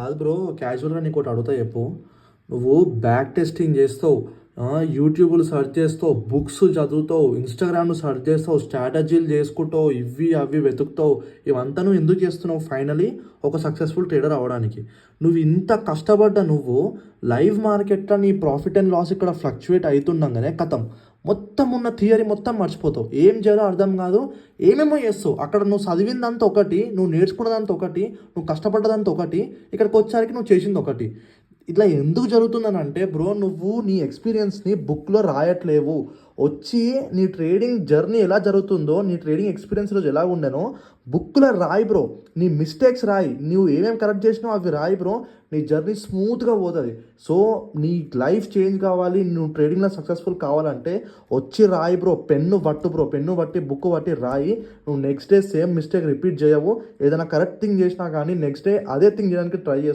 కాదు బ్రో, క్యాజువల్‌గా నీకోటి అడుగుతా చెప్పు. నువ్వు బ్యాక్ టెస్టింగ్ చేస్తావు. యూట్యూబ్‌లో సెర్చ్ చేస్తావు, బుక్స్ చదువుతావు, ఇన్‌స్టాగ్రామ్‌లో సెర్చ్ చేస్తావు, స్ట్రాటజీలు చేసుకుంటావు, ఇవి అవి వెతుకుతావు. ఇవంతా నువ్వు ఎందుకు చేస్తున్నావు? ఫైనలీ ఒక సక్సెస్‌ఫుల్ ట్రేడర్ అవ్వడానికి. నువ్వు ఇంత కష్టపడ్డ నువ్వు లైవ్ మార్కెట్‌లో నీ ప్రాఫిట్ అండ్ లాస్ ఇక్కడ ఫ్లక్చుయేట్ అయితుండంగానే ఖతం. మొత్తం ఉన్న థియరీ మొత్తం మర్చిపోతావు. ఏం చేయాలో అర్థం కాదు. ఏమేమో చేస్తావు. అక్కడ నువ్వు చదివిందంతా ఒకటి, నువ్వు నేర్చుకున్నదంతా ఒకటి, నువ్వు కష్టపడ్డదంతా ఒకటి, ఇక్కడికి వచ్చేసరికి నువ్వు చేసింది ఒకటి. ఇట్లా ఎందుకు జరుగుతుందనంటే బ్రో, నువ్వు నీ ఎక్స్పీరియన్స్ని బుక్లో రాయట్లేవు. వచ్చి నీ ట్రేడింగ్ జర్నీ ఎలా జరుగుతుందో, నీ ట్రేడింగ్ ఎక్స్పీరియన్స్ రోజు ఎలా ఉండేనో బుక్లో రాయి బ్రో. నీ మిస్టేక్స్ రాయి, నువ్వు ఏమేమి కరెక్ట్ చేసినావు అవి రాయి బ్రో. నీ జర్నీ స్మూత్గా పోతుంది. సో నీ లైఫ్ చేంజ్ కావాలి, నువ్వు ట్రేడింగ్లో సక్సెస్ఫుల్ కావాలంటే వచ్చి రాయి బ్రో. పెన్ను పట్టు బ్రో, పెన్ను పట్టి బుక్ పట్టి రాయి. నువ్వు next day same mistake repeat చేయవు. ఏదైనా కరెక్ట్ థింగ్ చేసినా కానీ నెక్స్ట్ డే అదే థింగ్ చేయడానికి ట్రై చేస్తావు.